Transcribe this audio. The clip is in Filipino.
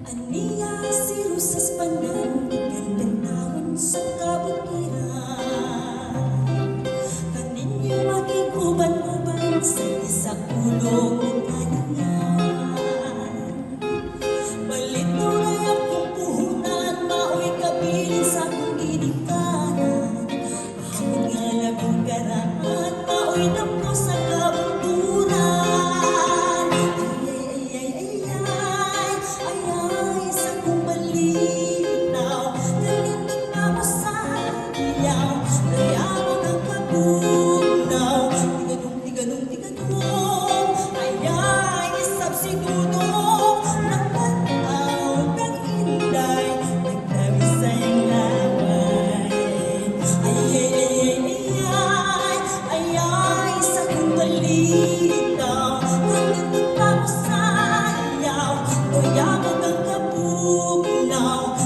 Aniya si Rosas Panan, gandang tawon sa kabukiran. Kaninyo aking uban-uban sa isa ulong ng kalingan. Balito na akong puhunan, mao'y kabilin sa akong ginikanan. Ako nga labing karaan, mao'y napo sa kabunturan. Ay, sa kong malinaw, kalindot na mo sa ilaw, kaya mo ng kabunaw. Tigadong, ay, isab siguro, nakataw ng inday, nagtawis sa iyong laway. Ay, sa kong malinaw, kalindot na mo sa ilaw, kaya mo ng kabunaw.